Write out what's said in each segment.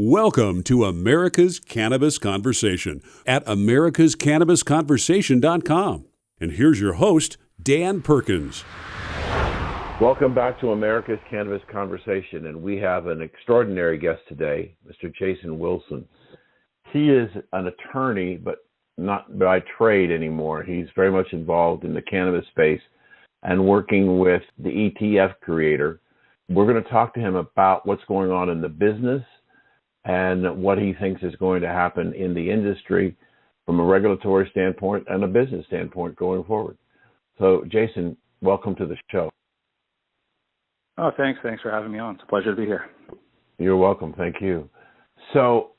Welcome to America's Cannabis Conversation at americascannabisconversation.com. And here's your host, Dan Perkins. Welcome back to America's Cannabis Conversation, and we have an extraordinary guest today, Mr. Jason Wilson. He is an attorney, but not by trade anymore. He's very much involved in the cannabis space and working with the ETF creator. We're going to talk to him about what's going on in the business and what he thinks is going to happen in the industry from a regulatory standpoint and a business standpoint going forward. So, Jason, welcome to the show. Oh, thanks. Thanks for having me on. It's a pleasure to be here. You're welcome. Thank you. So,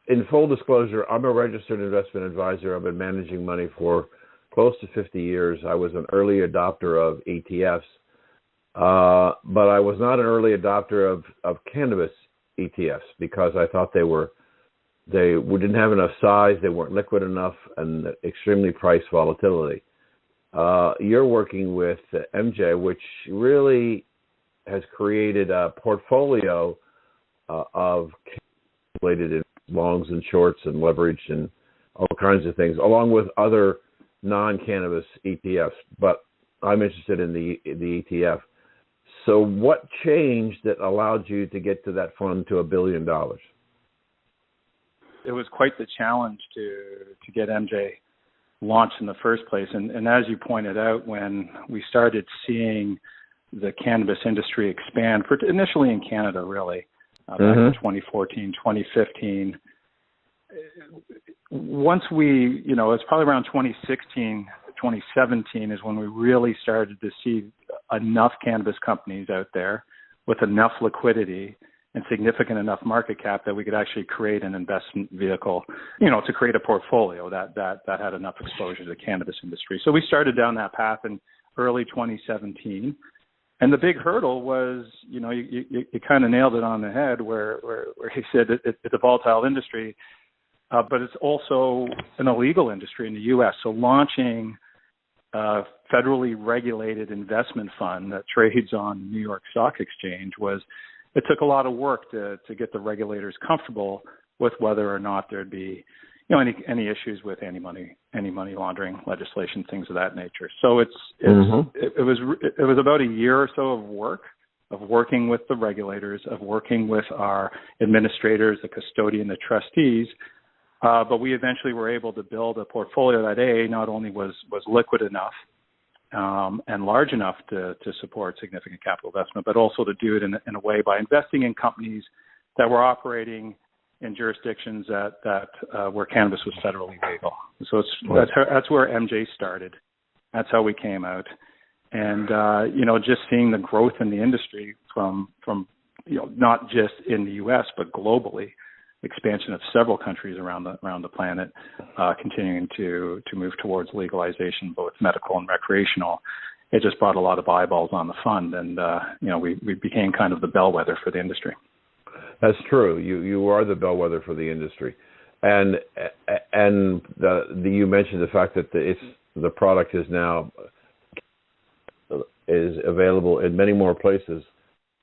in full disclosure, I'm a registered investment advisor. I've been managing money for close to 50 years. I was an early adopter of ETFs, but I was not an early adopter of cannabis ETFs because I thought they didn't have enough size, they weren't liquid enough, and extremely price volatility. You're working with MJ, which really has created a portfolio of related in longs and shorts and leverage and all kinds of things, along with other non-cannabis ETFs. But I'm interested in the ETF. So what changed that allowed you to get to that fund to $1 billion? It was quite the challenge to get MJ launched in the first place. And as you pointed out, when we started seeing the cannabis industry expand, initially in Canada, really, back in 2014, 2015, once we, it's probably around 2016, 2017 is when we really started to see enough cannabis companies out there with enough liquidity and significant enough market cap that we could actually create an investment vehicle, to create a portfolio that had enough exposure to the cannabis industry. So we started down that path in early 2017. And the big hurdle was, you kind of nailed it on the head where he said it's a volatile industry, but it's also an illegal industry in the U.S. So launching a federally regulated investment fund that trades on New York Stock Exchange it took a lot of work to get the regulators comfortable with whether or not there'd be, any issues with anti-money laundering legislation, things of that nature. So it was about a year or so of work, of working with the regulators, of working with our administrators, the custodian, the trustees. But we eventually were able to build a portfolio that not only was liquid enough and large enough to support significant capital investment, but also to do it in a way by investing in companies that were operating in jurisdictions that where cannabis was federally legal. So that's where MJ started. That's how we came out. And, just seeing the growth in the industry from not just in the U.S., but globally, expansion of several countries around the planet, continuing to move towards legalization, both medical and recreational. It just brought a lot of eyeballs on the fund, and we became kind of the bellwether for the industry. That's true. You are the bellwether for the industry, and you mentioned the fact that the product is now available in many more places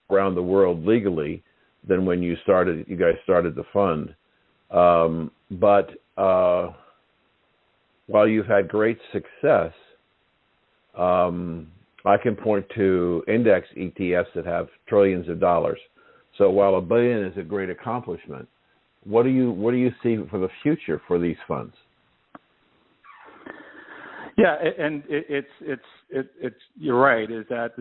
around the world legally than when you guys started the fund. But while you've had great success, I can point to index ETFs that have trillions of dollars. So while $1 billion is a great accomplishment, what do you see for the future for these funds? Yeah, and it's you're right. Is that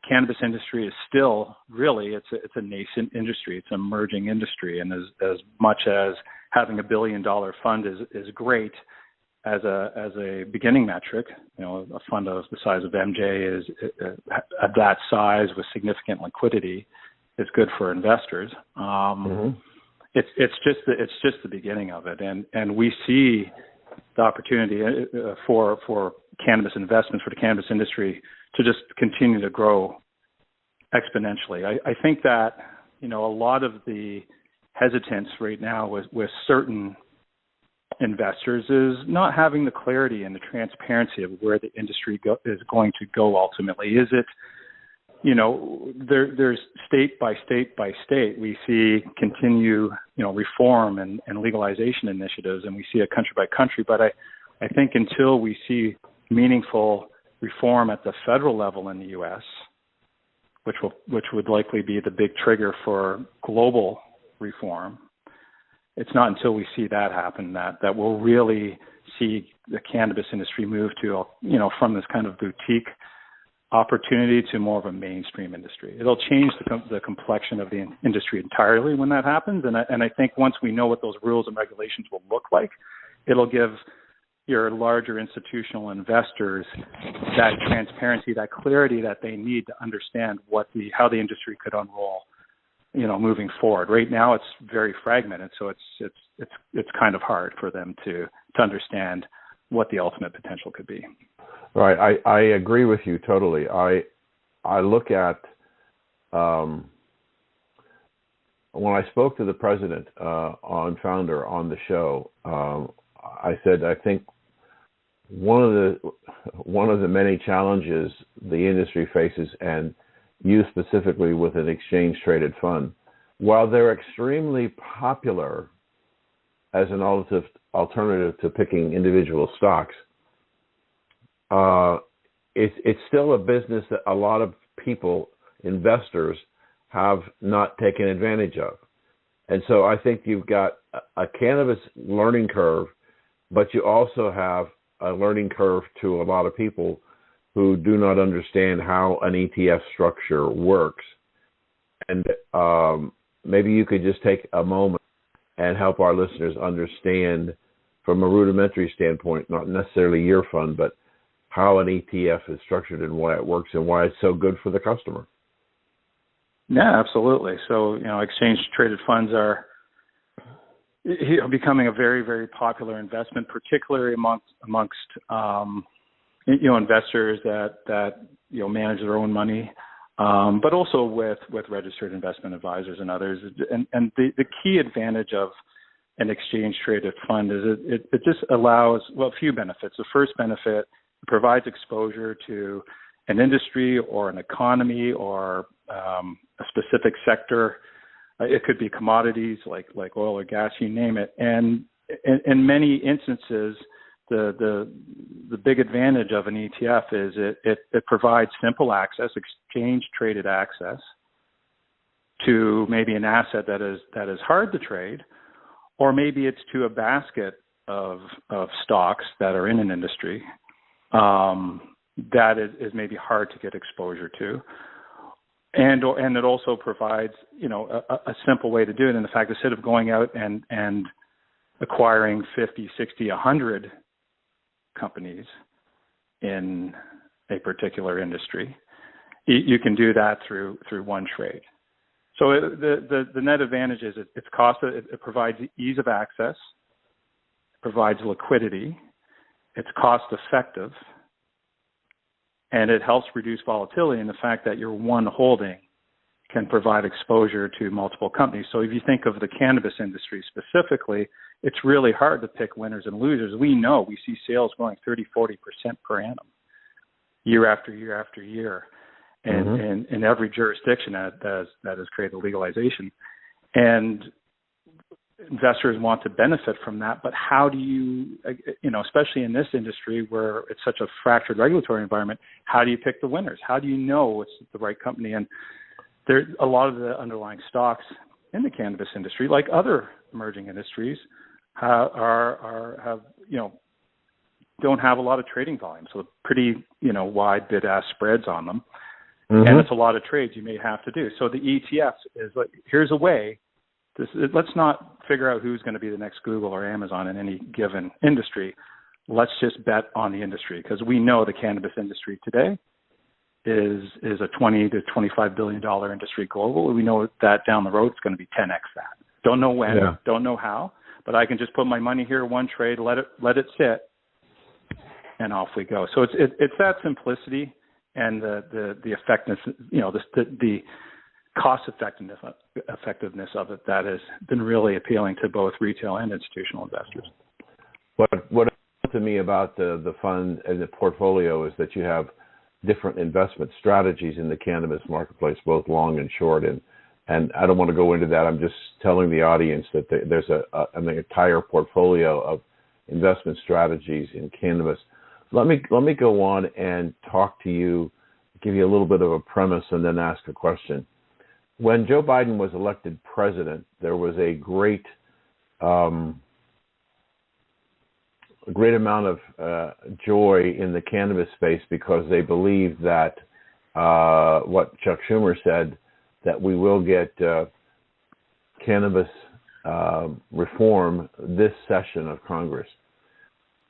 cannabis industry is still really it's a nascent industry. It's an emerging industry, and as much as having $1 billion fund is great as a beginning metric, a fund of the size of MJ is at that size with significant liquidity is good for investors. It's just the beginning of it, and we see the opportunity for cannabis investments, for the cannabis industry to just continue to grow exponentially. I think that, a lot of the hesitance right now with certain investors is not having the clarity and the transparency of where the industry is going to go ultimately. Is it there's state by state by state, we see reform and legalization initiatives, and we see it country by country. But I think until we see meaningful reform at the federal level in the U.S., which would likely be the big trigger for global reform, it's not until we see that happen that we'll really see the cannabis industry move to, from this kind of boutique opportunity to more of a mainstream industry. It'll change the complexion of the industry entirely when that happens. And I think once we know what those rules and regulations will look like, it'll give your larger institutional investors that transparency, that clarity that they need to understand how the industry could unroll, moving forward. Right now, it's very fragmented, so it's kind of hard for them to understand what the ultimate potential could be. Right, I agree with you totally. I look at when I spoke to the president founder on the show, I said I think one of the many challenges the industry faces, and you specifically with an exchange traded fund, while they're extremely popular as an alternative to picking individual stocks, it's still a business that a lot of people, investors, have not taken advantage of. And so I think you've got a cannabis learning curve, but you also have a learning curve to a lot of people who do not understand how an ETF structure works. And maybe you could just take a moment and help our listeners understand from a rudimentary standpoint, not necessarily your fund, but how an ETF is structured and why it works and why it's so good for the customer. Yeah, absolutely. So, exchange-traded funds are becoming a very, very popular investment, particularly amongst investors that manage their own money, but also with registered investment advisors and others. And the key advantage of an exchange-traded fund is it just allows, a few benefits. The first benefit, it provides exposure to an industry or an economy or a specific sector. It could be commodities like oil or gas, you name it. And in many instances, the big advantage of an ETF is it provides simple access, exchange-traded access to maybe an asset that is hard to trade, or maybe it's to a basket of stocks that are in an industry that is maybe hard to get exposure to. And it also provides, a simple way to do it. In the fact, instead of going out and acquiring 50, 60, 100 companies in a particular industry, you can do that through one trade. So the net advantage is it's cost. It provides ease of access, provides liquidity, it's cost effective, and it helps reduce volatility in the fact that your one holding can provide exposure to multiple companies. So if you think of the cannabis industry specifically, it's really hard to pick winners and losers. We see sales growing 30, 40% per annum, year after year after year, and in every jurisdiction that has created legalization. And investors want to benefit from that, but how do you, especially in this industry where it's such a fractured regulatory environment, how do you pick the winners? How do you know it's the right company? And there, a lot of the underlying stocks in the cannabis industry, like other emerging industries, don't have a lot of trading volume, so pretty wide bid-ask spreads on them, and it's a lot of trades you may have to do. So the ETF is like, here's a way. Let's not figure out who's going to be the next Google or Amazon in any given industry. Let's just bet on the industry, because we know the cannabis industry today is a $20 to $25 billion industry global. We know that down the road it's going to be 10x that. Don't know when, don't know how, but I can just put my money here, one trade, let it sit, and off we go. So it's that simplicity and the effectiveness, the cost effectiveness of it that has been really appealing to both retail and institutional investors. What to me about the fund and the portfolio is that you have different investment strategies in the cannabis marketplace, both long and short. And I don't want to go into that. I'm just telling the audience that there's an entire portfolio of investment strategies in cannabis. Let me go on and talk to you, give you a little bit of a premise, and then ask a question. When Joe Biden was elected president, there was a great amount of joy in the cannabis space because they believed that what Chuck Schumer said, that we will get cannabis reform this session of Congress.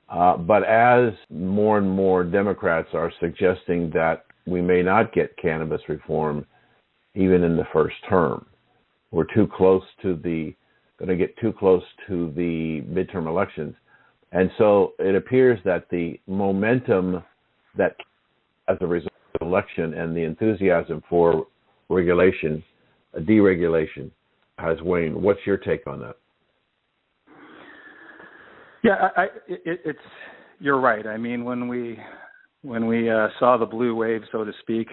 But as more and more Democrats are suggesting that we may not get cannabis reform even in the first term, we're going to get too close to the midterm elections. And so it appears that the momentum that as a result of the election and the enthusiasm for deregulation has waned. What's your take on that? Yeah, it's you're right. I mean, when we saw the blue wave, so to speak,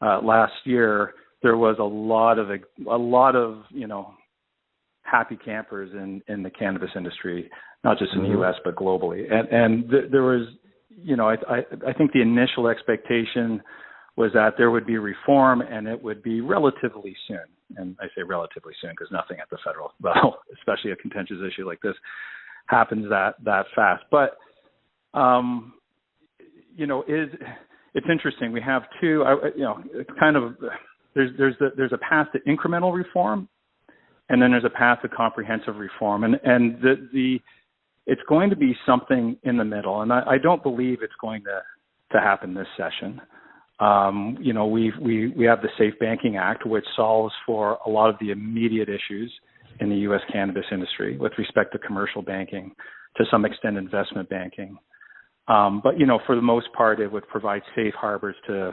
last year, there was a lot of happy campers in the cannabis industry, not just in the U.S. but globally. And there was, I think the initial expectation was that there would be reform and it would be relatively soon. And I say relatively soon because nothing at the federal level, especially a contentious issue like this, happens that fast. But it's interesting. We have two. There's a path to incremental reform, and then there's a path to comprehensive reform, and it's going to be something in the middle. And I don't believe it's going to happen this session. We have the Safe Banking Act, which solves for a lot of the immediate issues in the U.S. cannabis industry with respect to commercial banking, to some extent investment banking. But for the most part, it would provide safe harbors to,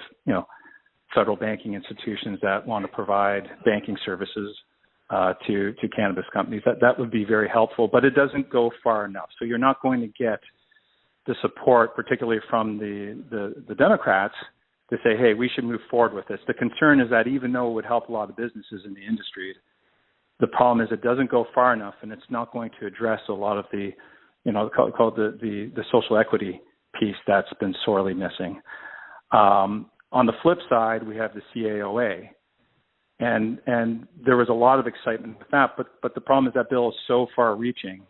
federal banking institutions that want to provide banking services to cannabis companies. That would be very helpful, but it doesn't go far enough. So you're not going to get the support, particularly from the Democrats, to say, hey, we should move forward with this. The concern is that even though it would help a lot of businesses in the industry, the problem is it doesn't go far enough, and it's not going to address a lot of the, called the social equity piece that's been sorely missing. On the flip side, we have the CAOA, and there was a lot of excitement with that, but the problem is that bill is so far-reaching,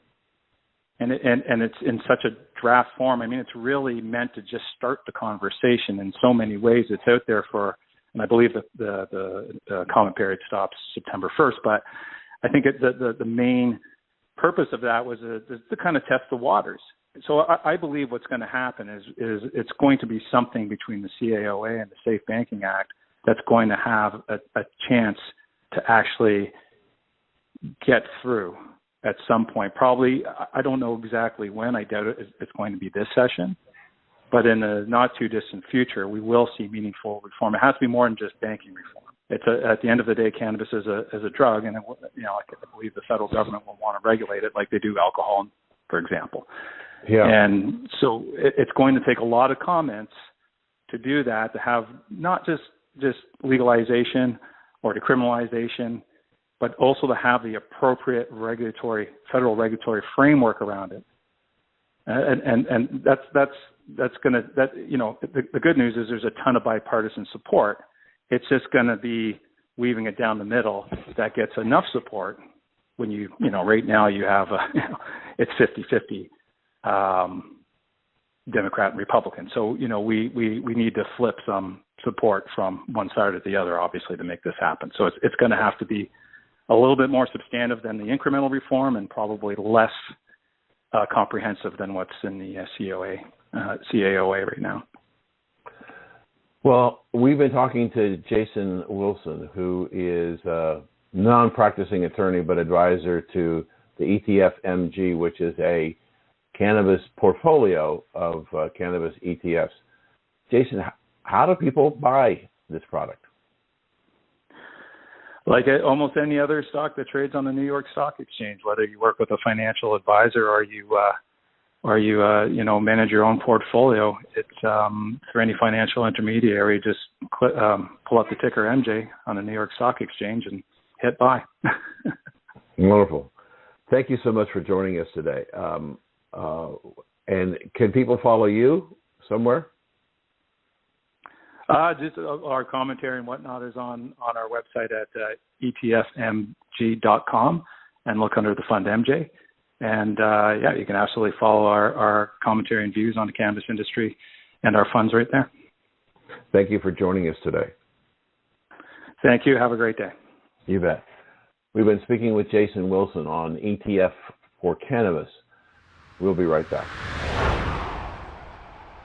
and it's in such a draft form. I mean, it's really meant to just start the conversation in so many ways. It's out there for, and I believe that the comment period stops September 1st, but I think the main purpose of that was to kind of test the waters. So I believe what's going to happen is it's going to be something between the CAOA and the Safe Banking Act that's going to have a chance to actually get through at some point. Probably, I don't know exactly when. I doubt it's going to be this session. But in the not too distant future, we will see meaningful reform. It has to be more than just banking reform. It's at the end of the day, cannabis is a drug, and I believe the federal government will want to regulate it like they do alcohol, for example. Yeah. And so it's going to take a lot of comments to do that, to have not just legalization or decriminalization, but also to have the appropriate federal regulatory framework around it. And that's going to, the good news is there's a ton of bipartisan support. It's just going to be weaving it down the middle that gets enough support when right now you have, it's 50-50, Democrat and Republican. So, we need to flip some support from one side or the other, obviously, to make this happen. So it's going to have to be a little bit more substantive than the incremental reform and probably less comprehensive than what's in the CAOA right now. Well, we've been talking to Jason Wilson, who is a non-practicing attorney but advisor to the ETFMG, which is a cannabis portfolio of cannabis ETFs. Jason, how do people buy this product? Like almost any other stock that trades on the New York Stock Exchange, whether you work with a financial advisor or you or you manage your own portfolio, it's for any financial intermediary, just pull up the ticker MJ on the New York Stock Exchange and hit buy. Wonderful. Thank you so much for joining us today. And can people follow you somewhere? Just our commentary and whatnot is on our website at ETFMG.com, and look under the fund MJ. And you can absolutely follow our commentary and views on the cannabis industry and our funds right there. Thank you for joining us today. Thank you. Have a great day. You bet. We've been speaking with Jason Wilson on ETF for cannabis. We'll be right back.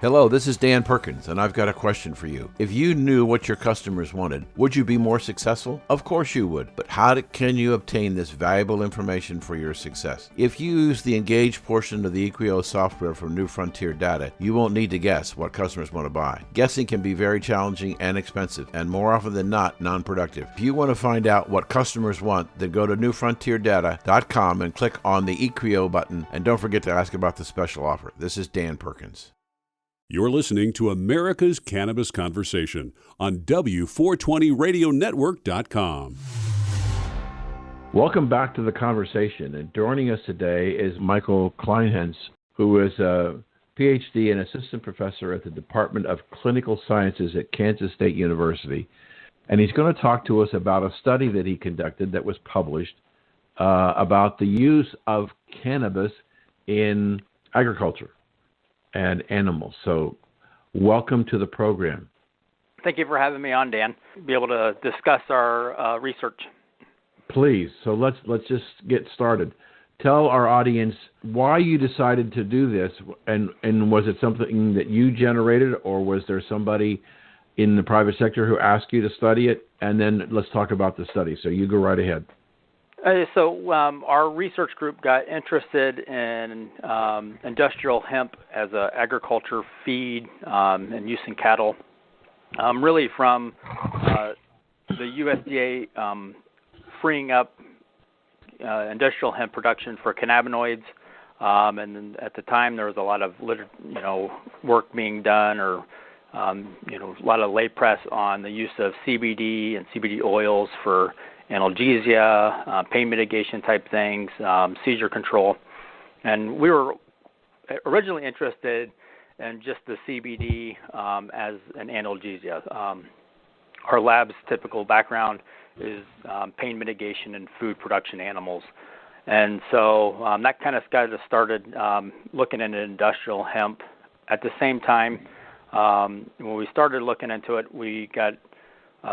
Hello, this is Dan Perkins, and I've got a question for you. If you knew what your customers wanted, would you be more successful? Of course you would, but can you obtain this valuable information for your success? If you use the Engage portion of the Equio software from New Frontier Data, you won't need to guess what customers want to buy. Guessing can be very challenging and expensive, and more often than not, non-productive. If you want to find out what customers want, then go to newfrontierdata.com and click on the Equio button, and don't forget to ask about the special offer. This is Dan Perkins. You're listening to America's Cannabis Conversation on W420RadioNetwork.com. Welcome back to the conversation. And joining us today is Michael Kleinhenz, who is a PhD and assistant professor at the Department of Clinical Sciences at Kansas State University. And he's going to talk to us about a study that he conducted that was published about the use of cannabis in agriculture and animals. So welcome to the program. Thank you for having me on, Dan. Be able to discuss our research. Please. So let's just get started. Tell our audience why you decided to do this, and was it something that you generated, or was there somebody in the private sector who asked you to study it? And then let's talk about the study. So you go right ahead. Our research group got interested in industrial hemp as an agriculture feed and use in cattle, really from the USDA freeing up industrial hemp production for cannabinoids, and then at the time there was a lot of work being done, or a lot of lay press on the use of CBD and CBD oils for analgesia, pain mitigation type things, seizure control. And we were originally interested in just the CBD as an analgesia. Our lab's typical background is pain mitigation in food production animals. And so that kind of got us started looking into industrial hemp. At the same time, when we started looking into it, we got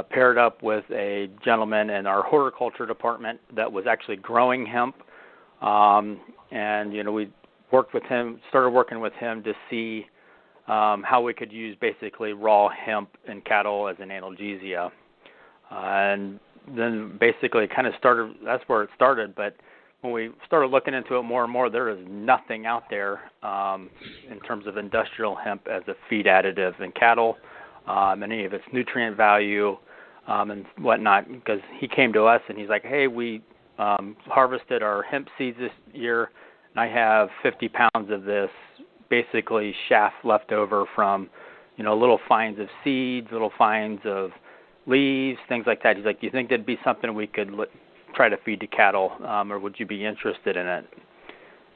paired up with a gentleman in our horticulture department that was actually growing hemp, and we started working with him to see how we could use basically raw hemp in cattle as an analgesia, and then basically kind of started. That's where it started. But when we started looking into it more and more, there is nothing out there in terms of industrial hemp as a feed additive in cattle. Any of its nutrient value and whatnot, because he came to us and he's like, hey, we harvested our hemp seeds this year, and I have 50 pounds of this basically chaff left over from, little fines of seeds, little fines of leaves, things like that. He's like, do you think that'd be something we could try to feed to cattle, or would you be interested in it?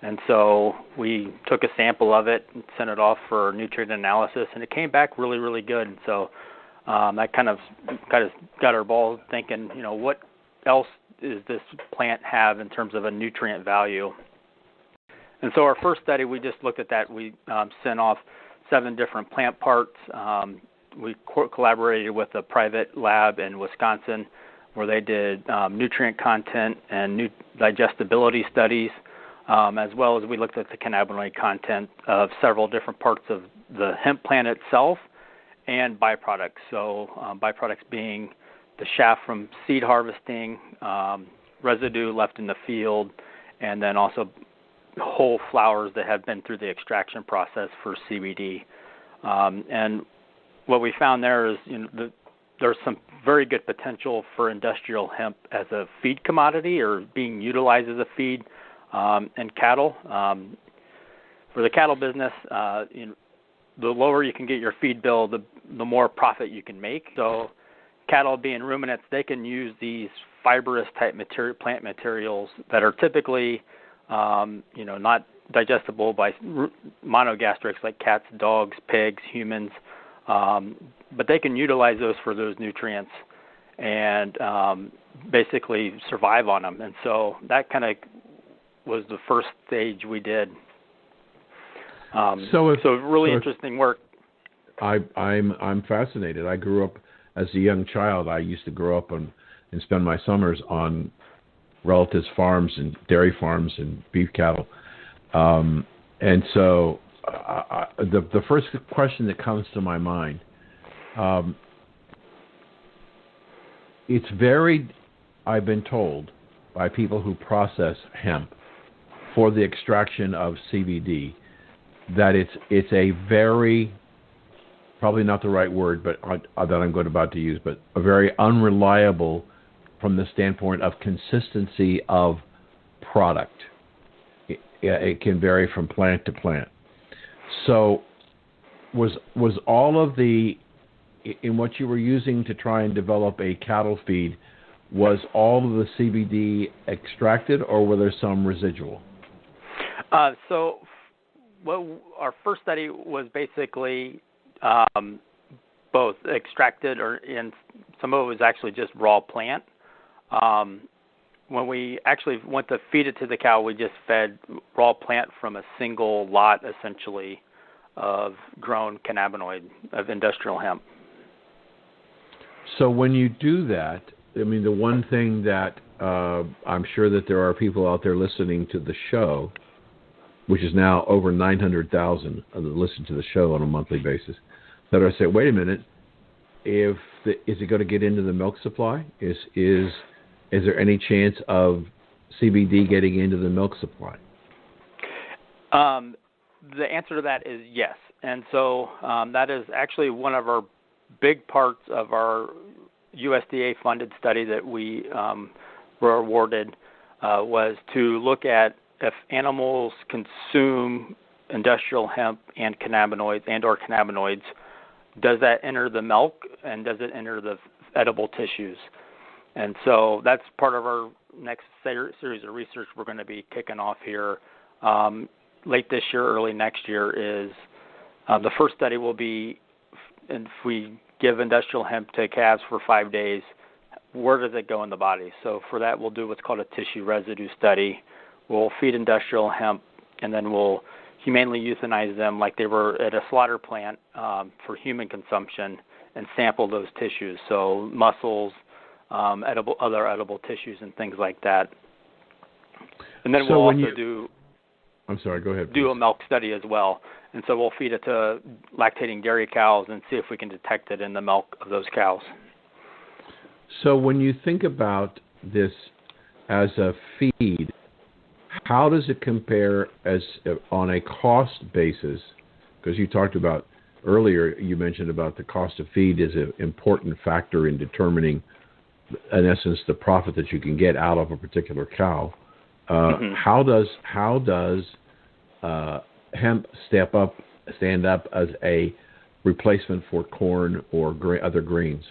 And so we took a sample of it and sent it off for nutrient analysis, and it came back really, really good. And so that kind of got our balls thinking, what else does this plant have in terms of a nutrient value? And so our first study, we just looked at that. We sent off 7 different plant parts. We collaborated with a private lab in Wisconsin where they did nutrient content and digestibility studies. As well as we looked at the cannabinoid content of several different parts of the hemp plant itself and byproducts. So byproducts being the chaff from seed harvesting, residue left in the field, and then also whole flowers that have been through the extraction process for CBD. And what we found there is there's some very good potential for industrial hemp as a feed commodity or being utilized as a feed in cattle. for the cattle business, the lower you can get your feed bill, the more profit you can make. So cattle being ruminants, they can use these fibrous type plant materials that are typically, not digestible by monogastrics like cats, dogs, pigs, humans, but they can utilize those for those nutrients and basically survive on them. And so that kind of was the first stage we did. So really interesting work. I'm fascinated. I grew up as a young child. I used to grow up and spend my summers on relatives' farms and dairy farms and beef cattle. And so the first question that comes to my mind, it's varied, I've been told, by people who process hemp for the extraction of CBD, that it's a very, probably not the right word, but that I'm about to use, but a very unreliable from the standpoint of consistency of product. It can vary from plant to plant. So was all of the, in what you were using to try and develop a cattle feed, was all of the CBD extracted, or were there some residual? So our first study was basically both extracted, and some of it was actually just raw plant. When we actually went to feed it to the cow, we just fed raw plant from a single lot, essentially, of grown cannabinoid, of industrial hemp. So when you do that, I mean, the one thing that I'm sure that there are people out there listening to the show, which is now over 900,000 that listen to the show on a monthly basis, that are saying, wait a minute, is it going to get into the milk supply? Is there any chance of CBD getting into the milk supply? The answer to that is yes. And so that is actually one of our big parts of our USDA-funded study that we were awarded, was to look at if animals consume industrial hemp and cannabinoids or cannabinoids, does that enter the milk and does it enter the edible tissues? And so that's part of our next series of research we're going to be kicking off here late this year, early next year. Is the first study will be, if we give industrial hemp to calves for 5 days, where does it go in the body? So for that, we'll do what's called a tissue residue study. We'll feed industrial hemp, and then we'll humanely euthanize them like they were at a slaughter plant for human consumption, and sample those tissues, so muscles, other edible tissues, and things like that. And then we'll also do. I'm sorry. Go ahead. Do a milk study as well, and so we'll feed it to lactating dairy cows and see if we can detect it in the milk of those cows. So when you think about this as a feed, how does it compare as on a cost basis? Because you talked about earlier, you mentioned about the cost of feed is an important factor in determining, in essence, the profit that you can get out of a particular cow. How does hemp stand up as a replacement for corn or other grains?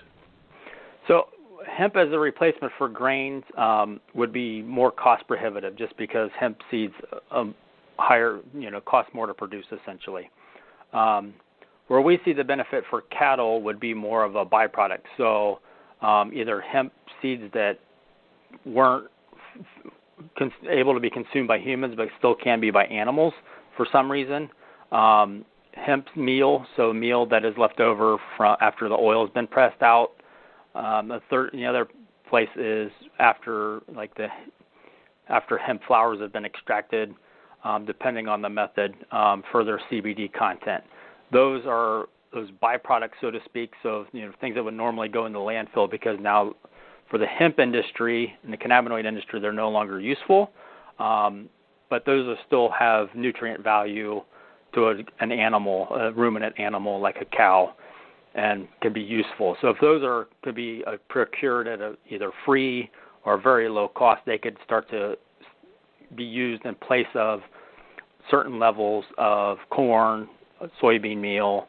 So hemp as a replacement for grains would be more cost prohibitive, just because hemp seeds higher, cost more to produce essentially. Where we see the benefit for cattle would be more of a byproduct. So either hemp seeds that weren't able to be consumed by humans but still can be by animals for some reason. Hemp meal, so meal that is left over from after the oil has been pressed out. The other place is after hemp flowers have been extracted, depending on the method, further CBD content. Those are those byproducts, so to speak. So things that would normally go in the landfill, because now for the hemp industry and the cannabinoid industry, they're no longer useful. But those will still have nutrient value to an animal, a ruminant animal like a cow, and can be useful. So if those could be procured at either free or very low cost, they could start to be used in place of certain levels of corn, soybean meal,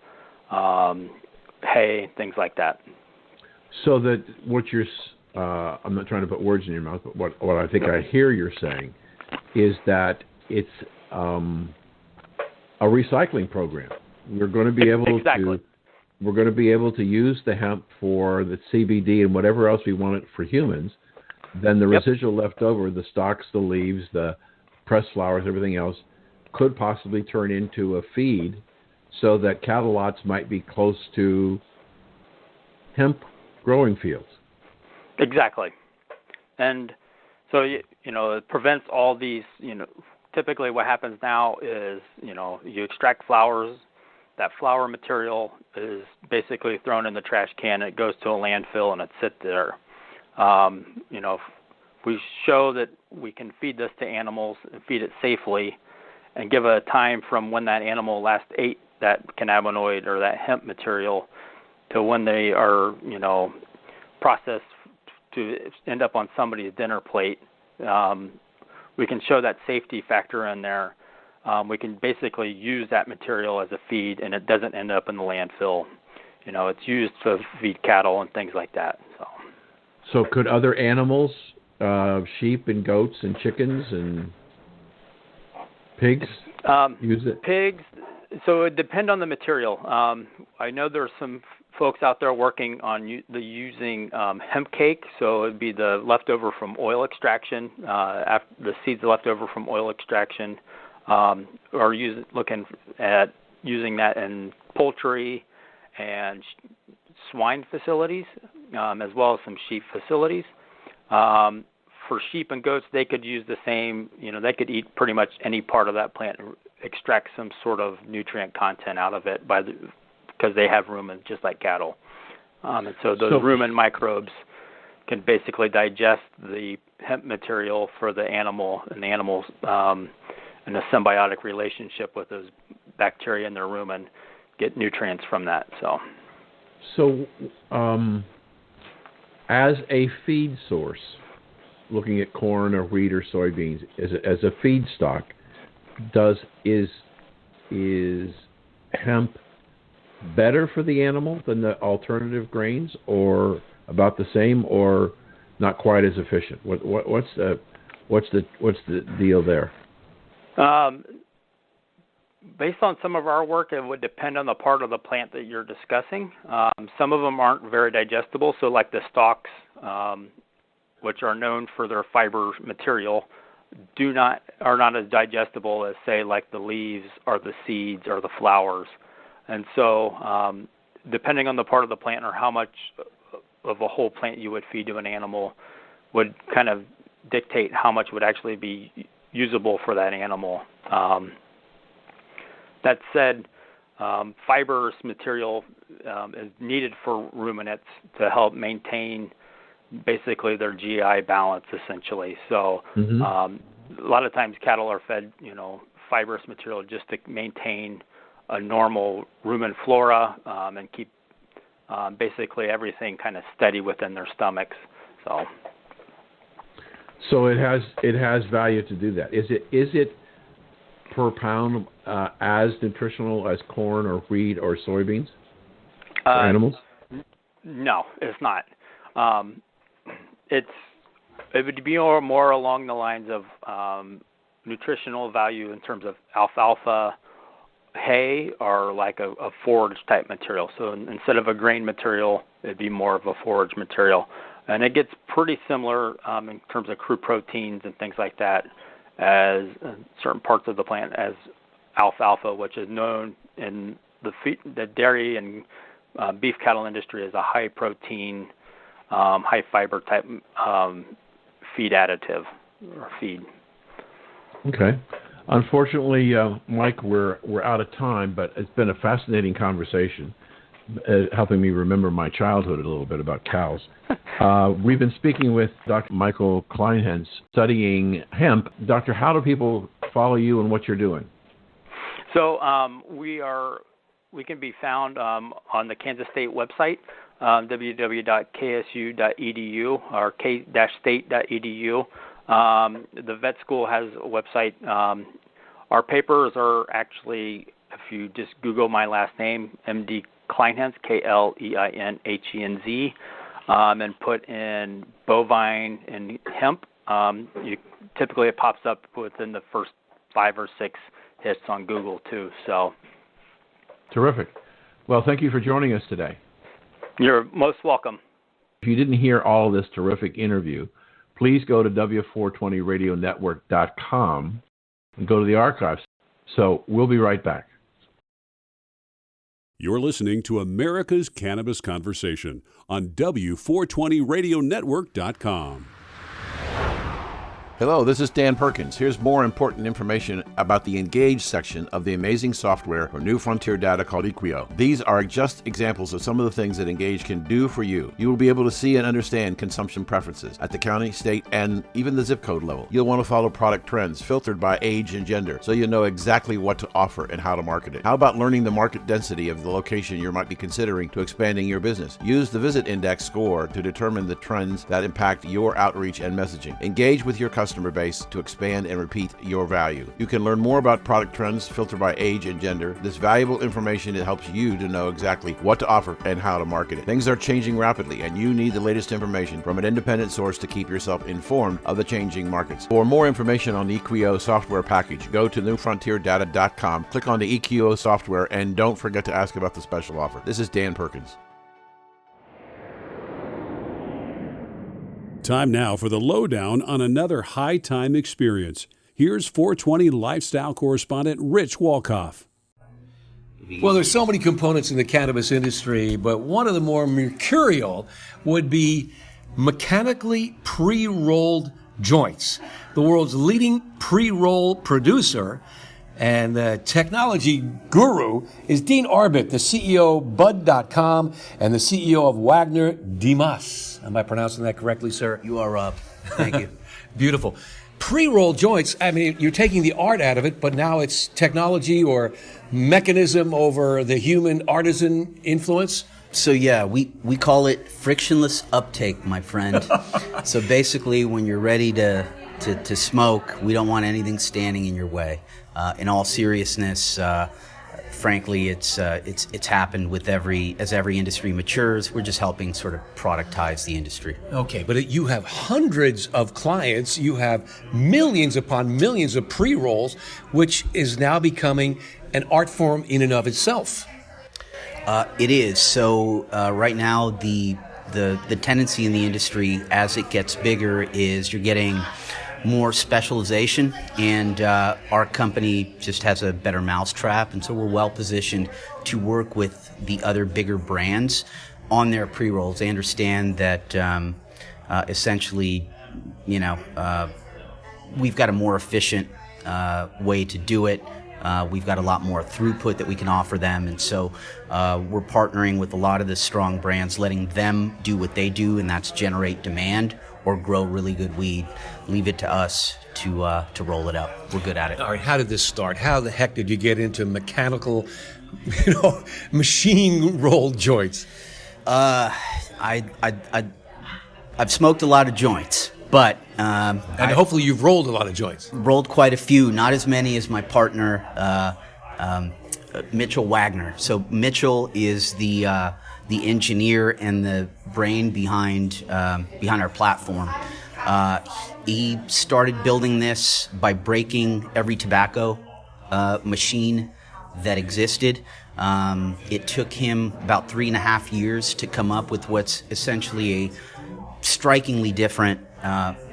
hay, things like that. So that what you're, I'm not trying to put words in your mouth, but what I think I hear you're saying is that it's a recycling program. We're going to be able exactly. to. We're going to be able to use the hemp for the CBD and whatever else we want it for humans. Then the residual left over, the stalks, the leaves, the pressed flowers, everything else, could possibly turn into a feed so that cattle lots might be close to hemp growing fields. Exactly. And so, it prevents all these, typically what happens now is, you extract flowers. That flower material is basically thrown in the trash can. It goes to a landfill and it sits there. If we show that we can feed this to animals and feed it safely and give a time from when that animal last ate that cannabinoid or that hemp material to when they are, processed to end up on somebody's dinner plate, we can show that safety factor in there. We can basically use that material as a feed, and it doesn't end up in the landfill. It's used to feed cattle and things like that. So could other animals, sheep and goats and chickens and pigs, use it? Pigs. So it depends on the material. I know there's some folks out there working on using hemp cake. So it'd be the leftover from oil extraction, after the seeds left over from oil extraction. Or looking at using that in poultry and swine facilities, as well as some sheep facilities. For sheep and goats, they could use the same, they could eat pretty much any part of that plant and extract some sort of nutrient content out of it because they have rumen just like cattle. And so those rumen microbes can basically digest the hemp material for the animal, and the animals in a symbiotic relationship with those bacteria in their rumen get nutrients from that. So as a feed source, looking at corn or wheat or soybeans as a feedstock, is hemp better for the animal than the alternative grains, or about the same, or not quite as efficient? What's the deal there? Based on some of our work, it would depend on the part of the plant that you're discussing. Some of them aren't very digestible, so like the stalks, which are known for their fiber material, are not as digestible as, say, like the leaves or the seeds or the flowers. And so depending on the part of the plant or how much of a whole plant you would feed to an animal would kind of dictate how much would actually be usable for that animal. That said, fibrous material is needed for ruminants to help maintain basically their GI balance, essentially. So a lot of times cattle are fed, fibrous material just to maintain a normal rumen flora and keep basically everything kind of steady within their stomachs. So it has value to do that. Is it per pound as nutritional as corn or wheat or soybeans for animals? No, it's not. It would be more along the lines of nutritional value in terms of alfalfa, hay, or like a forage type material. So instead of a grain material, it'd be more of a forage material. And it gets pretty similar in terms of crude proteins and things like that as certain parts of the plant as alfalfa, which is known in the dairy and beef cattle industry as a high protein, high fiber type feed additive or feed. Okay. Unfortunately, Mike, we're out of time, but it's been a fascinating conversation, helping me remember my childhood a little bit about cows. We've been speaking with Dr. Michael Kleinhenz, studying hemp. Doctor, how do people follow you and what you're doing? So we can be found on the Kansas State website, www.ksu.edu or k-state.edu. The vet school has a website. Our papers are actually, if you just Google my last name, MD Kleinhenz, Kleinhenz, and put in bovine and hemp, typically it pops up within the first 5 or 6 hits on Google too. So, Terrific. Well, thank you for joining us today. You're most welcome. If you didn't hear all of this terrific interview, please go to W420radionetwork.com and go to the archives. So we'll be right back. You're listening to America's Cannabis Conversation on W420radionetwork.com. Hello, this is Dan Perkins. Here's more important information about the Engage section of the amazing software for New Frontier Data called Equio. These are just examples of some of the things that Engage can do for you. You will be able to see and understand consumption preferences at the county, state, and even the zip code level. You'll want to follow product trends filtered by age and gender, so you'll know exactly what to offer and how to market it. How about learning the market density of the location you might be considering to expanding your business? Use the Visit Index score to determine the trends that impact your outreach and messaging. Engage with your customer base to expand and repeat your value. You can learn more about product trends filtered by age and gender. This valuable information, it helps you to know exactly what to offer and how to market it. Things are changing rapidly, and you need the latest information from an independent source to keep yourself informed of the changing markets. For more information on the Equio software package, go to newfrontierdata.com, click on the Equio software, and don't forget to ask about the special offer. This is Dan Perkins. Time now for the lowdown on another high time experience. Here's 420 lifestyle correspondent Rich Walcoff. Well, there's so many components in the cannabis industry, but one of the more mercurial would be mechanically pre-rolled joints. The world's leading pre-roll producer and the technology guru is Dean Arbit, the CEO of Bud.com and the CEO of Wagner Dimas. Am I pronouncing that correctly, sir? You are up. Thank you. Beautiful. Pre-roll joints, I mean, you're taking the art out of it, but now it's technology or mechanism over the human artisan influence. So yeah, we call it frictionless uptake, my friend. So basically, when you're ready to smoke, we don't want anything standing in your way. In all seriousness, frankly, it's happened with as every industry matures. We're just helping sort of productize the industry. Okay, but you have hundreds of clients. You have millions upon millions of pre-rolls, which is now becoming an art form in and of itself. It is. So right now, the tendency in the industry as it gets bigger is you're getting more specialization, and our company just has a better mousetrap, and so we're well positioned to work with the other bigger brands on their pre-rolls. They understand that essentially, we've got a more efficient way to do it. We've got a lot more throughput that we can offer them, and so we're partnering with a lot of the strong brands, letting them do what they do, and that's generate demand or grow really good weed. Leave it to us to roll it up. We're good at it. All right, how did this start? How the heck did you get into mechanical, machine rolled joints? I've smoked a lot of joints, but and hopefully you've rolled a lot of joints. Rolled quite a few, not as many as my partner Mitchell Wagner. So Mitchell is the engineer and the brain behind our platform. He started building this by breaking every tobacco machine that existed. It took him about 3.5 years to come up with what's essentially a strikingly different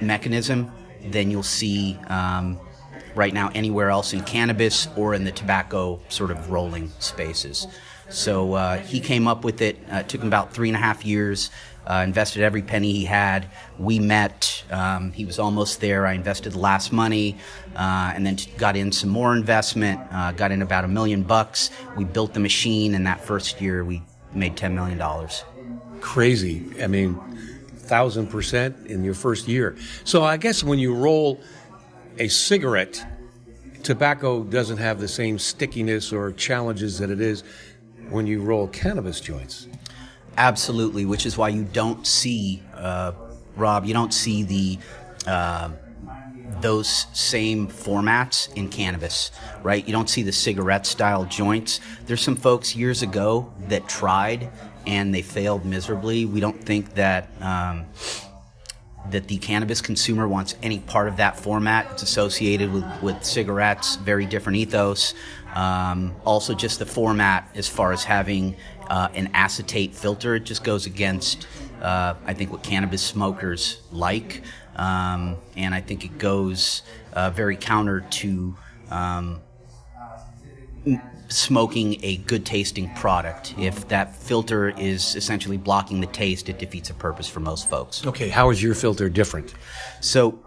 mechanism than you'll see right now anywhere else in cannabis or in the tobacco sort of rolling spaces. So he came up with it. It took him about 3.5 years. Invested every penny he had. We met. He was almost there. I invested the last money, and then got in some more investment. Got in about $1 million. We built the machine, and that first year we made $10 million. Crazy. I mean, 1,000% in your first year. So I guess when you roll a cigarette, tobacco doesn't have the same stickiness or challenges that it is when you roll cannabis joints. Absolutely, which is why you don't see, Rob, you don't see the those same formats in cannabis, right? You don't see the cigarette-style joints. There's some folks years ago that tried and they failed miserably. We don't think that that the cannabis consumer wants any part of that format. It's associated with cigarettes, very different ethos. Also, just the format as far as having an acetate filter, it just goes against, I think, what cannabis smokers like. And I think it goes very counter to smoking a good tasting product. If that filter is essentially blocking the taste, it defeats the purpose for most folks. Okay, how is your filter different? So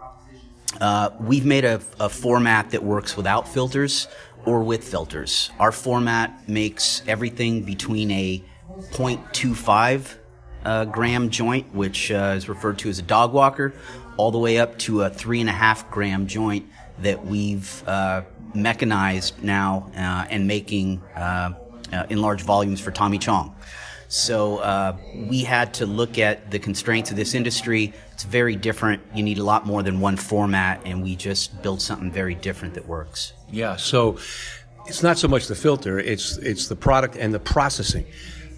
we've made a format that works without filters or with filters. Our format makes everything between a 0.25 gram joint, which is referred to as a dog walker, all the way up to a 3.5 gram joint that we've mechanized now and making in large volumes for Tommy Chong. So we had to look at the constraints of this industry. It's very different. You need a lot more than one format, and we just built something very different that works. Yeah, so it's not so much the filter, it's the product and the processing.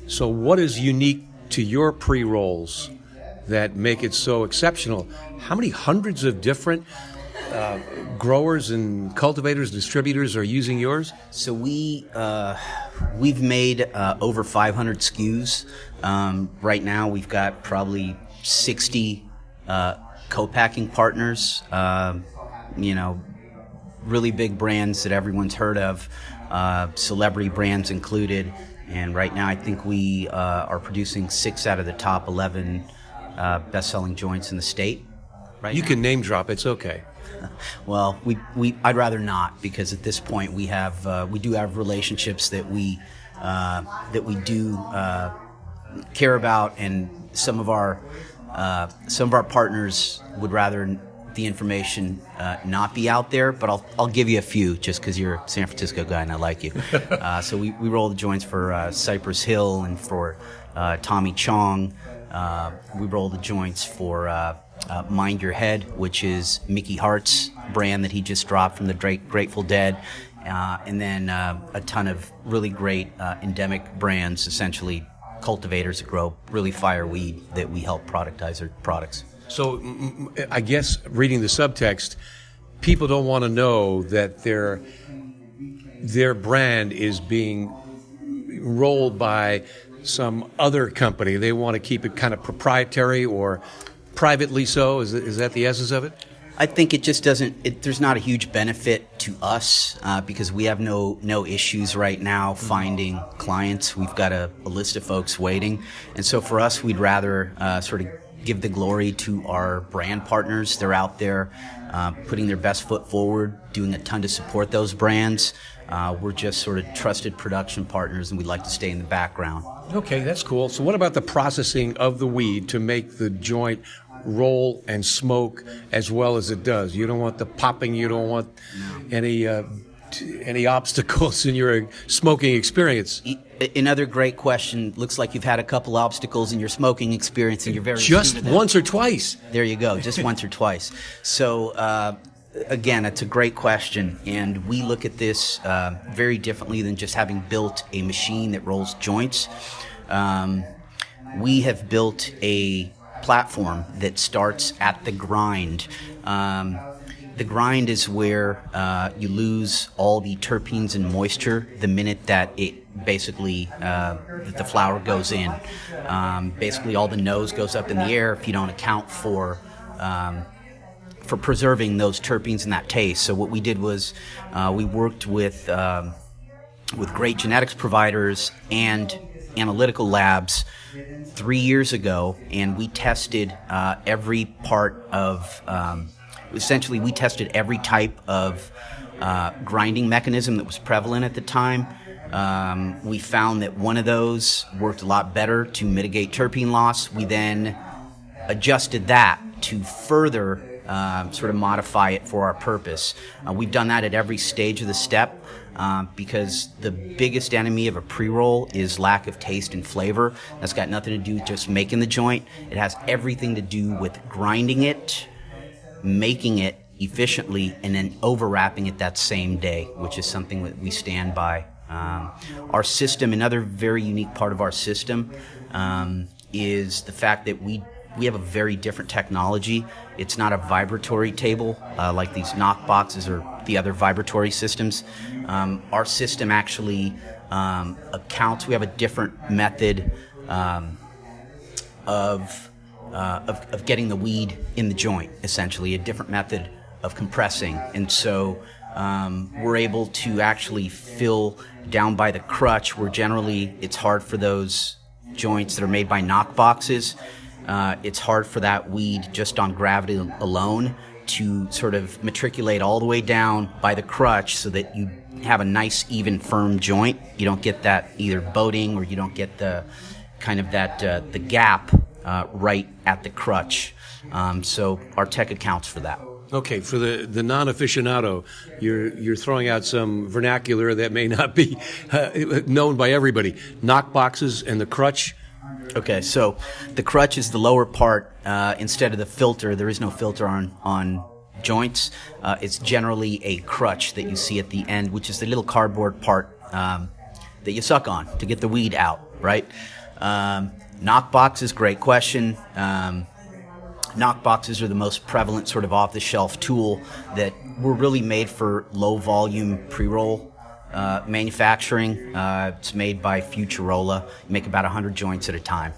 So what is unique to your pre-rolls that make it so exceptional? How many hundreds of different growers and cultivators, distributors are using yours? So we've made over 500 SKUs. Right now we've got probably 60 co-packing partners, really big brands that everyone's heard of, celebrity brands included. And right now I think we are producing 6 out of the top 11 best-selling joints in the state. Right You now. can name drop, it's okay. Well, I'd rather not, because at this point we do have relationships that we do care about, and some of our partners would rather the information not be out there. But I'll give you a few just because you're a San Francisco guy and I like you. So we roll the joints for Cypress Hill and for Tommy Chong. We roll the joints for Mind Your Head, which is Mickey Hart's brand that he just dropped from the Grateful Dead, and then a ton of really great endemic brands, essentially cultivators that grow really fire weed that we help productize their products. So I guess reading the subtext, people don't want to know that their brand is being rolled by some other company. They want to keep it kind of proprietary or privately so. Is that the essence of it? I think it just doesn't. There's not a huge benefit to us because we have no issues right now finding clients. We've got a list of folks waiting, and so for us, we'd rather sort of give the glory to our brand partners. They're out there putting their best foot forward, doing a ton to support those brands. We're just sort of trusted production partners, and we'd like to stay in the background. Okay, that's cool. So what about the processing of the weed to make the joint roll and smoke as well as it does? You don't want the popping. You don't want any obstacles in your smoking experience. Another great question. Looks like you've had a couple obstacles in your smoking experience, and you're very just once or twice. There you go, just once or twice. So again, it's a great question, and we look at this very differently than just having built a machine that rolls joints. We have built a platform that starts at the grind. The grind is where you lose all the terpenes and moisture the minute that it basically that the flower goes in. Basically, all the nose goes up in the air if you don't account for preserving those terpenes and that taste. So what we did was we worked with great genetics providers and analytical labs 3 years ago, and we tested every part of essentially we tested every type of grinding mechanism that was prevalent at the time. We found that one of those worked a lot better to mitigate terpene loss. We then adjusted that to further sort of modify it for our purpose. We've done that at every stage of the step because the biggest enemy of a pre-roll is lack of taste and flavor. That's got nothing to do with just making the joint. It has everything to do with grinding it, making it efficiently and then overwrapping it that same day, which is something that we stand by. Our system, another very unique part of our system, is the fact that we have a very different technology. It's not a vibratory table like these knock boxes or the other vibratory systems. Our system actually accounts. We have a different method of getting the weed in the joint, essentially, a different method of compressing. And so we're able to actually fill down by the crutch, where generally it's hard for those joints that are made by knock boxes. It's hard for that weed just on gravity alone to sort of matriculate all the way down by the crutch so that you have a nice, even, firm joint. You don't get that either boating, or you don't get the kind of that the gap right at the crutch. So our tech accounts for that. Okay, for the non-aficionado, you're throwing out some vernacular that may not be known by everybody. Knock boxes and the crutch. Okay, so the crutch is the lower part. Instead of the filter, there is no filter on joints. It's generally a crutch that you see at the end, which is the little cardboard part that you suck on to get the weed out, right? Knock boxes, great question. Knock boxes are the most prevalent sort of off-the-shelf tool that were really made for low-volume pre-roll manufacturing. It's made by Futurola. You make about 100 joints at a time.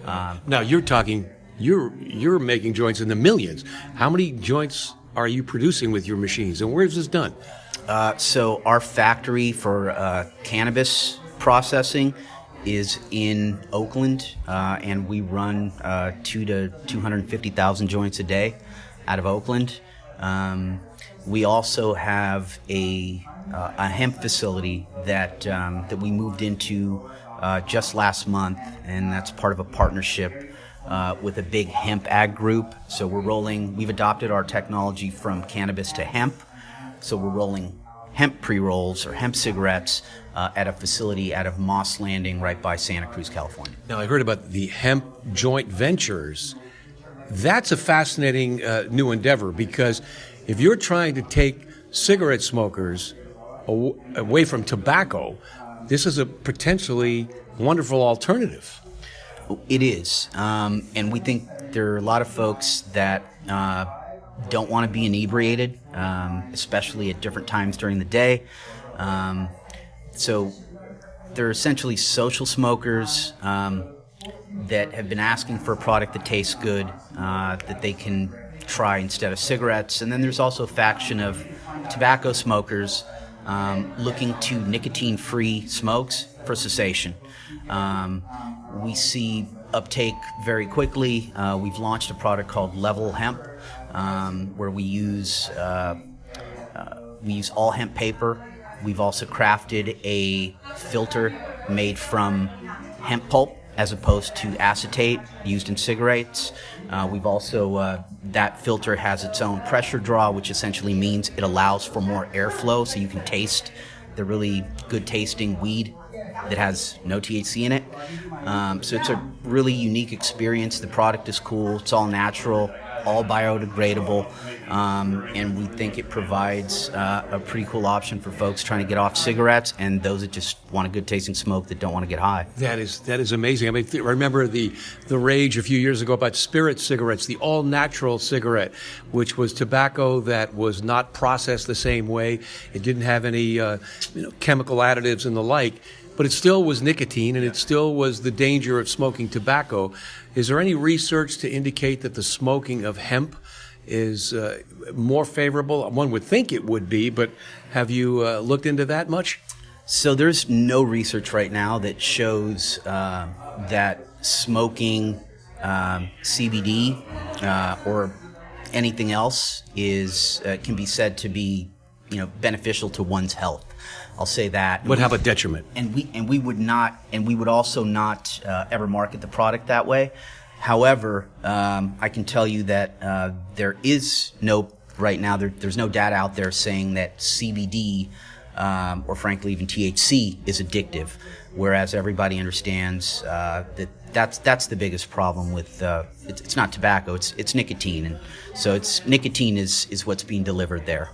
Now you're making joints in the millions. How many joints are you producing with your machines, and where is this done? So our factory for cannabis processing is in Oakland, and we run 200,000 to 250,000 joints a day out of Oakland. We also have a hemp facility that we moved into just last month, and that's part of a partnership with a big hemp ag group. So we've adopted our technology from cannabis to hemp. So we're rolling hemp pre-rolls or hemp cigarettes at a facility out of Moss Landing right by Santa Cruz, California. Now, I heard about the hemp joint ventures. That's a fascinating new endeavor, because if you're trying to take cigarette smokers away from tobacco, this is a potentially wonderful alternative. It is. And we think there are a lot of folks that don't want to be inebriated, especially at different times during the day. So they're essentially social smokers that have been asking for a product that tastes good, that they can try instead of cigarettes. And then there's also a faction of tobacco smokers looking to nicotine-free smokes for cessation. We see uptake very quickly. We've launched a product called Level Hemp, where we use all hemp paper. We've also crafted a filter made from hemp pulp as opposed to acetate used in cigarettes. We've also, that filter has its own pressure draw, which essentially means it allows for more airflow so you can taste the really good tasting weed that has no THC in it. So it's a really unique experience. The product is cool. It's all natural, all biodegradable, and we think it provides a pretty cool option for folks trying to get off cigarettes and those that just want a good tasting smoke that don't want to get high. That is amazing. I mean, I remember the rage a few years ago about spirit cigarettes, the all-natural cigarette, which was tobacco that was not processed the same way. It didn't have any chemical additives and the like, but it still was nicotine, and it still was the danger of smoking tobacco. Is there any research to indicate that the smoking of hemp is more favorable? One would think it would be, but have you looked into that much? So there's no research right now that shows that smoking CBD or anything else can be said to be beneficial to one's health. I'll say that. But how about detriment? And we would also not ever market the product that way. However, I can tell you that there is right now there's no data out there saying that CBD or frankly even THC is addictive, whereas everybody understands that that's the biggest problem with it's not tobacco, it's nicotine, and so nicotine is what's being delivered there.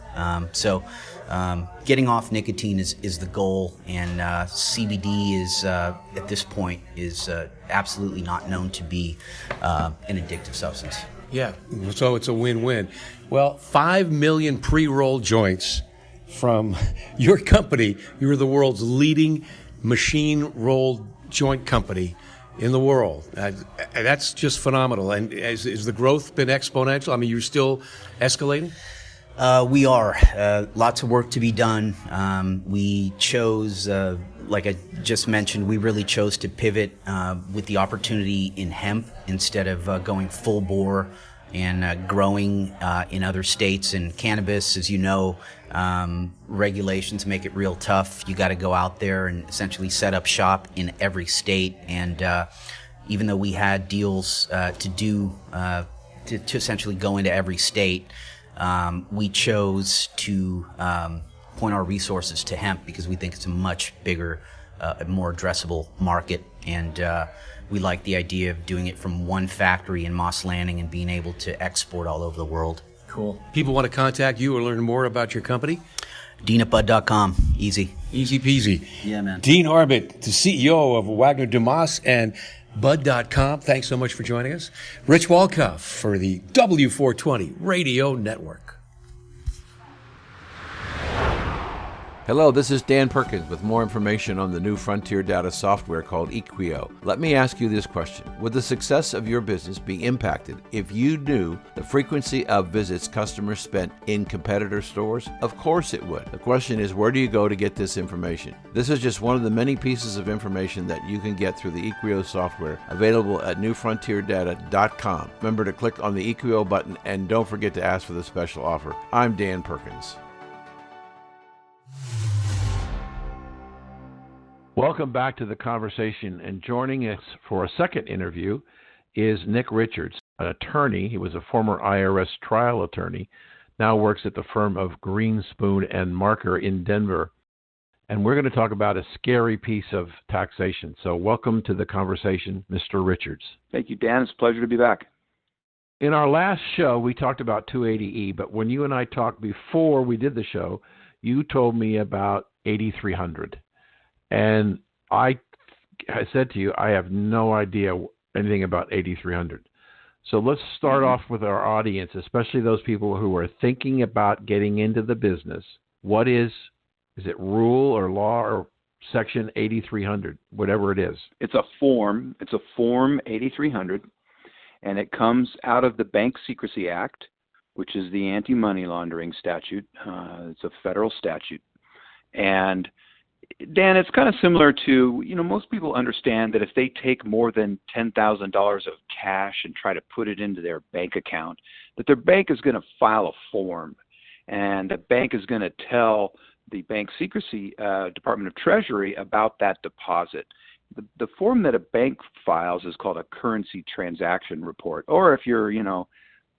Getting off nicotine is the goal, and CBD is at this point is absolutely not known to be an addictive substance. Yeah, so it's a win-win. Well, 5 million pre-rolled joints from your company. You're the world's leading machine-rolled joint company in the world. That's just phenomenal. And has the growth been exponential? I mean, you're still escalating? We are. Lots of work to be done. We chose, like I just mentioned, we really chose to pivot with the opportunity in hemp instead of going full bore and growing in other states. And cannabis, as you know, regulations make it real tough. You got to go out there and essentially set up shop in every state. And even though we had deals to essentially go into every state, we chose to point our resources to hemp because we think it's a much bigger, more addressable market, and we like the idea of doing it from one factory in Moss Landing and being able to export all over the world. Cool. People want to contact you or learn more about your company? Dean@bud.com. Easy. Easy peasy. Yeah, man. Dean Arbit, the CEO of Wagner DeMoss and Bud.com. Thanks so much for joining us. Rich Walcoff for the W420 Radio Network. Hello, this is Dan Perkins with more information on the new frontier data software called Equio. Let me ask you this question. Would the success of your business be impacted if you knew the frequency of visits customers spent in competitor stores? Of course it would. The question is, where do you go to get this information? This is just one of the many pieces of information that you can get through the Equio software available at newfrontierdata.com. Remember to click on the Equio button and don't forget to ask for the special offer. I'm Dan Perkins. Welcome back to the conversation, and joining us for a second interview is Nick Richards, an attorney. He was a former IRS trial attorney, now works at the firm of Greenspoon and Marker in Denver. And we're going to talk about a scary piece of taxation. So welcome to the conversation, Mr. Richards. Thank you, Dan. It's a pleasure to be back. In our last show, we talked about 280E, but when you and I talked before we did the show, you told me about 8300. And I said to you, I have no idea anything about 8300. So let's start off with our audience, especially those people who are thinking about getting into the business. What is it rule or law or section 8300, whatever it is? It's a form. It's a form 8300, and it comes out of the Bank Secrecy Act, which is the anti-money laundering statute. It's a federal statute. And Dan, it's kind of similar to, most people understand that if they take more than $10,000 of cash and try to put it into their bank account, that their bank is going to file a form, and the bank is going to tell the Bank Secrecy Department of Treasury about that deposit. The form that a bank files is called a currency transaction report, or if you're,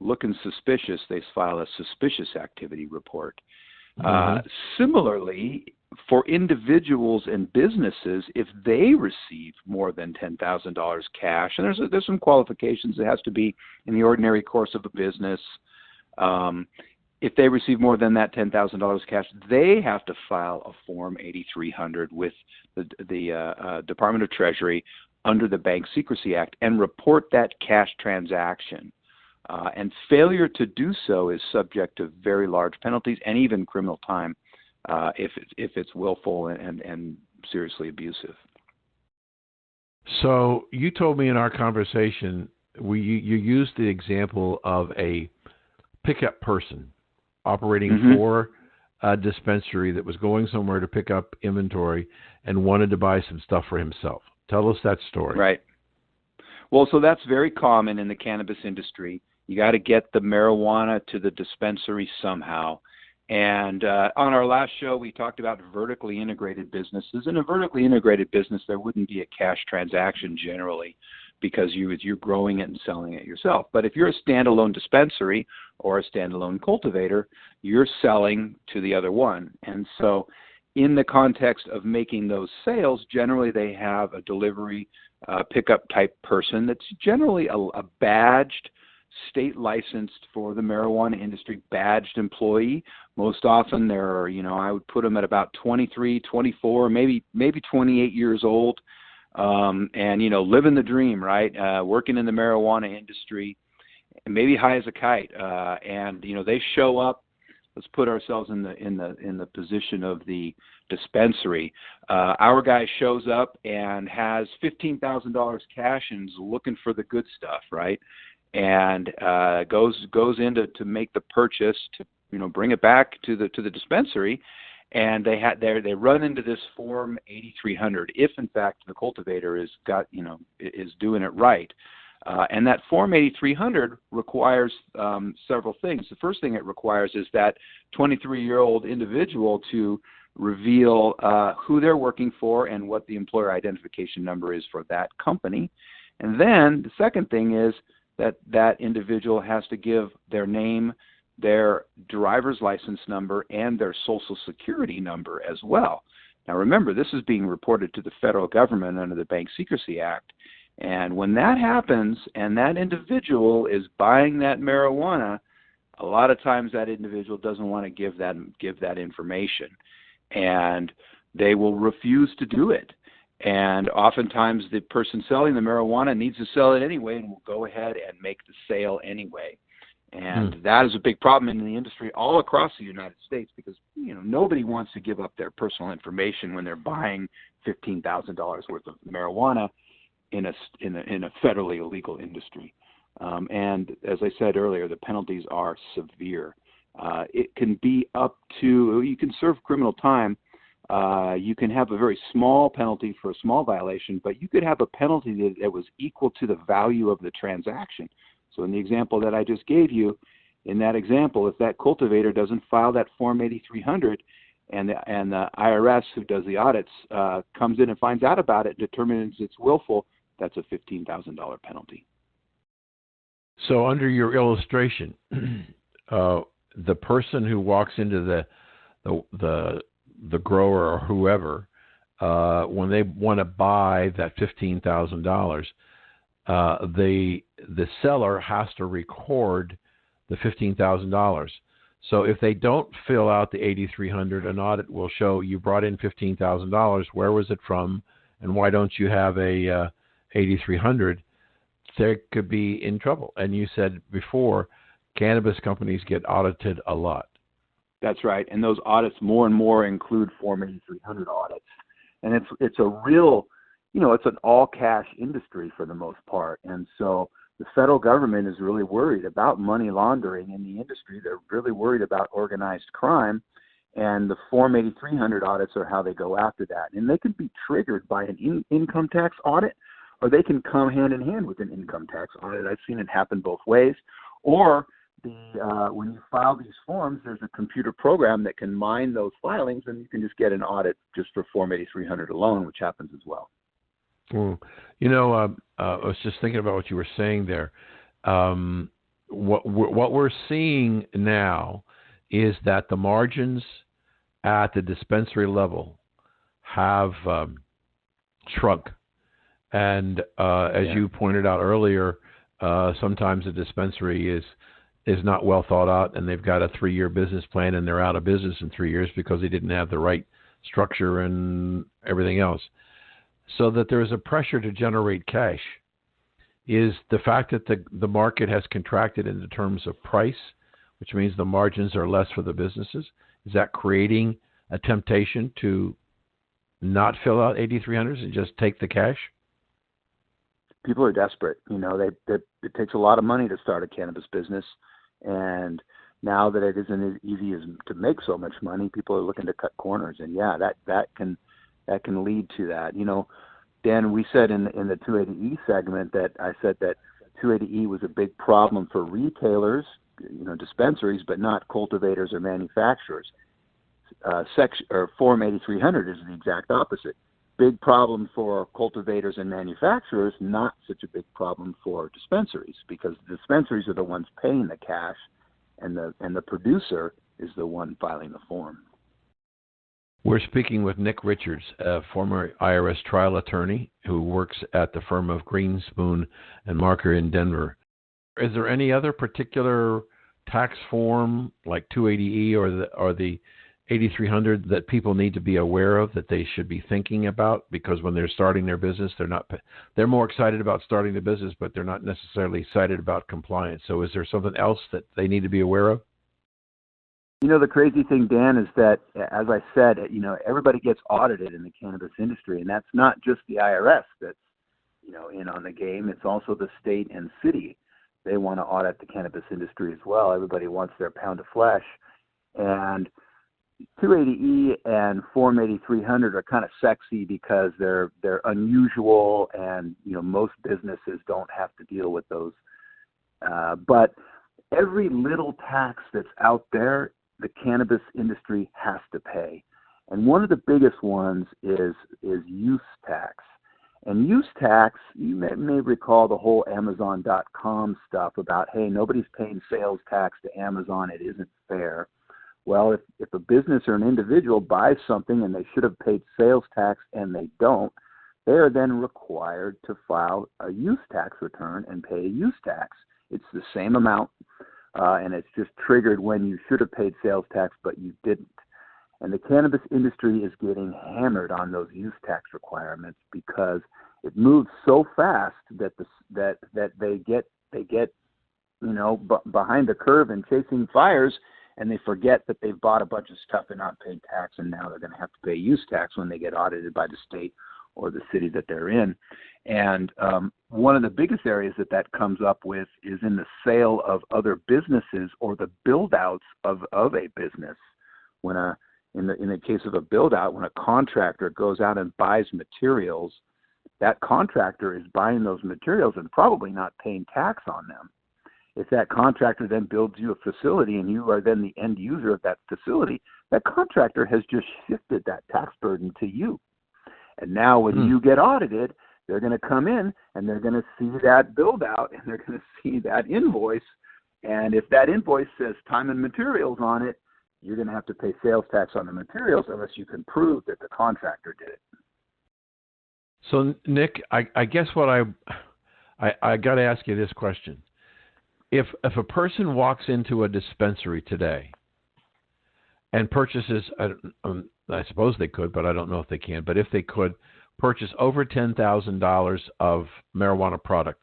looking suspicious, they file a suspicious activity report. Similarly, for individuals and businesses, if they receive more than $10,000 cash, and there's some qualifications, it has to be in the ordinary course of a business. If they receive more than that $10,000 cash, they have to file a Form 8300 with the Department of Treasury under the Bank Secrecy Act and report that cash transaction. And failure to do so is subject to very large penalties and even criminal time if it's willful and seriously abusive. So you told me in our conversation, you used the example of a pickup person operating for a dispensary that was going somewhere to pick up inventory and wanted to buy some stuff for himself. Tell us that story. Right. Well, so that's very common in the cannabis industry. You got to get the marijuana to the dispensary somehow. And on our last show, we talked about vertically integrated businesses. In a vertically integrated business, there wouldn't be a cash transaction generally because you're growing it and selling it yourself. But if you're a standalone dispensary or a standalone cultivator, you're selling to the other one. And so in the context of making those sales, generally they have a delivery pickup type person that's generally a badged, state licensed for the marijuana industry, badged employee. Most often they're, I would put them at about 23, 24, maybe 28 years old, and, living the dream, right? Working in the marijuana industry, maybe high as a kite. And, they show up. Let's put ourselves in the position of the dispensary. Our guy shows up and has $15,000 cash and is looking for the good stuff, right? And goes in to make the purchase to bring it back to the dispensary, and they run into this Form 8300 if in fact the cultivator is doing it right. And that Form 8300 requires several things. The first thing it requires is that 23-year-old individual to reveal who they're working for and what the employer identification number is for that company. And then the second thing is that individual has to give their name, their driver's license number, and their social security number as well. Now remember, this is being reported to the federal government under the Bank Secrecy Act. And when that happens and that individual is buying that marijuana, a lot of times that individual doesn't want to give that information, and they will refuse to do it. And oftentimes the person selling the marijuana needs to sell it anyway and will go ahead and make the sale anyway. And that is a big problem in the industry all across the United States, because nobody wants to give up their personal information when they're buying $15,000 worth of marijuana in a federally illegal industry. And as I said earlier, the penalties are severe. It can be up to, you can serve criminal time. You can have a very small penalty for a small violation, but you could have a penalty that was equal to the value of the transaction. So in the example that I just gave you, in that example, if that cultivator doesn't file that Form 8300 and the IRS who does the audits comes in and finds out about it, determines it's willful, that's a $15,000 penalty. So under your illustration, the person who walks into the grower or whoever, when they want to buy that $15,000, the seller has to record the $15,000. So if they don't fill out the 8300, an audit will show you brought in $15,000. Where was it from, and why don't you have a 8300? They could be in trouble. And you said before, cannabis companies get audited a lot. That's right, and those audits more and more include Form 8300 audits, and it's a real, it's an all-cash industry for the most part, and so the federal government is really worried about money laundering in the industry. They're really worried about organized crime, and the Form 8300 audits are how they go after that, and they can be triggered by an income tax audit, or they can come hand in hand with an income tax audit. I've seen it happen both ways, or when you file these forms, there's a computer program that can mine those filings, and you can just get an audit just for Form 8300 alone, which happens as well. Well, I was just thinking about what you were saying there. What we're seeing now is that the margins at the dispensary level have shrunk. And as you pointed out earlier, sometimes a dispensary is not well thought out, and they've got a 3-year business plan, and they're out of business in 3 years because they didn't have the right structure and everything else. So that there is a pressure to generate cash. Is the fact that the market has contracted in the terms of price, which means the margins are less for the businesses, is that creating a temptation to not fill out 8300s and just take the cash? People are desperate. It takes a lot of money to start a cannabis business, and now that it isn't as easy as to make so much money, people are looking to cut corners, and that can lead to that. Dan, we said in the 280E segment that I said that 280E was a big problem for retailers, dispensaries, but not cultivators or manufacturers. Form 8300 is the exact opposite. Big problem for cultivators and manufacturers, not such a big problem for dispensaries, because the dispensaries are the ones paying the cash, and the producer is the one filing the form. We're speaking with Nick Richards, a former IRS trial attorney who works at the firm of Greenspoon and Marker in Denver. Is there any other particular tax form like 280E or the 8300 that people need to be aware of, that they should be thinking about? Because when they're starting their business, they're more excited about starting the business, but they're not necessarily excited about compliance. So is there something else that they need to be aware of? You know, the crazy thing, Dan, is that, as I said, everybody gets audited in the cannabis industry, and that's not just the IRS that's, in on the game. It's also the state and city. They want to audit the cannabis industry as well. Everybody wants their pound of flesh. And 280E and Form 8300 are kind of sexy because they're unusual, and, most businesses don't have to deal with those. But every little tax that's out there, the cannabis industry has to pay. And one of the biggest ones is use tax. And use tax, you may recall the whole Amazon.com stuff about, hey, nobody's paying sales tax to Amazon, it isn't fair. Well, if a business or an individual buys something and they should have paid sales tax and they don't, they are then required to file a use tax return and pay a use tax. It's the same amount. And it's just triggered when you should have paid sales tax, but you didn't. And the cannabis industry is getting hammered on those use tax requirements because it moves so fast that they get behind the curve and chasing fires, and they forget that they've bought a bunch of stuff and not paid tax, and now they're going to have to pay use tax when they get audited by the state or the city that they're in. And one of the biggest areas that comes up with is in the sale of other businesses or the build-outs of a business. When in the case of a build-out, when a contractor goes out and buys materials, that contractor is buying those materials and probably not paying tax on them. If that contractor then builds you a facility and you are then the end user of that facility, that contractor has just shifted that tax burden to you. And now when you get audited, they're going to come in and they're going to see that build out and they're going to see that invoice. And if that invoice says time and materials on it, you're going to have to pay sales tax on the materials unless you can prove that the contractor did it. So, Nick, I guess what I got to ask you this question. If a person walks into a dispensary today and purchases, I suppose they could, but I don't know if they can, but if they could purchase over $10,000 of marijuana product,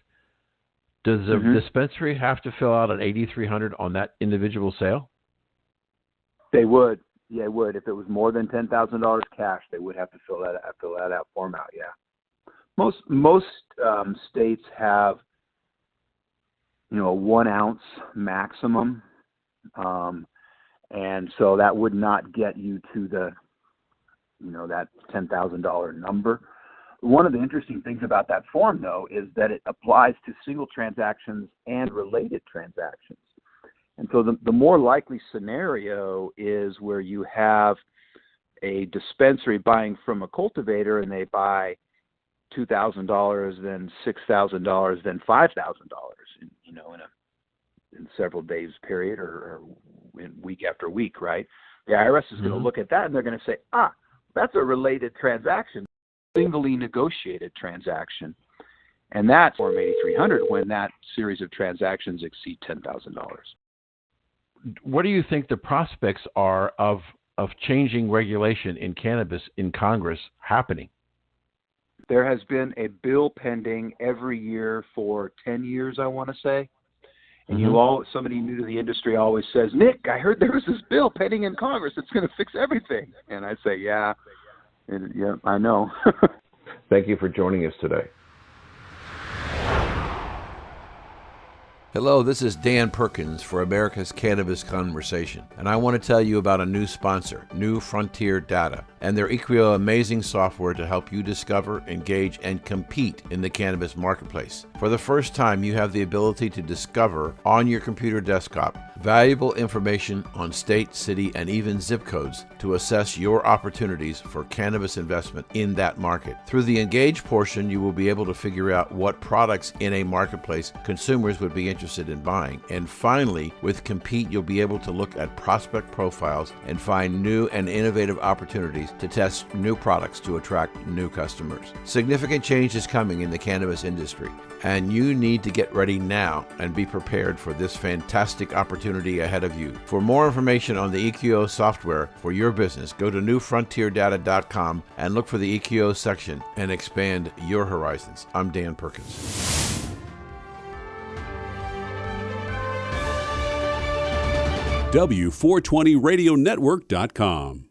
does the dispensary have to fill out an 8300 on that individual sale? They would. Yeah, they would. If it was more than $10,000 cash, they would have to fill that form out, yeah. Most states have, a 1 ounce maximum. And so that would not get you to the, that $10,000 number. One of the interesting things about that form, though, is that it applies to single transactions and related transactions. And so the more likely scenario is where you have a dispensary buying from a cultivator and they buy $2,000, then $6,000, then $5,000, in several days period or in week after week, right? The IRS is going to look at that and they're going to say, that's a related transaction, singly negotiated transaction. And that's Form 8300 when that series of transactions exceed $10,000. What do you think the prospects are of changing regulation in cannabis in Congress happening? There has been a bill pending every year for 10 years, I want to say. And somebody new to the industry always says, Nick, I heard there was this bill pending in Congress. It's going to fix everything. And I say, yeah, I know. Thank you for joining us today. Hello, this is Dan Perkins for America's Cannabis Conversation, and I want to tell you about a new sponsor, New Frontier Data, and their equally amazing software to help you discover, engage, and compete in the cannabis marketplace. For the first time, you have the ability to discover on your computer desktop Valuable information on state, city, and even zip codes to assess your opportunities for cannabis investment in that market. Through the Engage portion, you will be able to figure out what products in a marketplace consumers would be interested in buying. And finally, with Compete, you'll be able to look at prospect profiles and find new and innovative opportunities to test new products to attract new customers. Significant change is coming in the cannabis industry, and you need to get ready now and be prepared for this fantastic opportunity ahead of you. For more information on the EQO software for your business, go to newfrontierdata.com and look for the EQO section and expand your horizons. I'm Dan Perkins. W420radionetwork.com.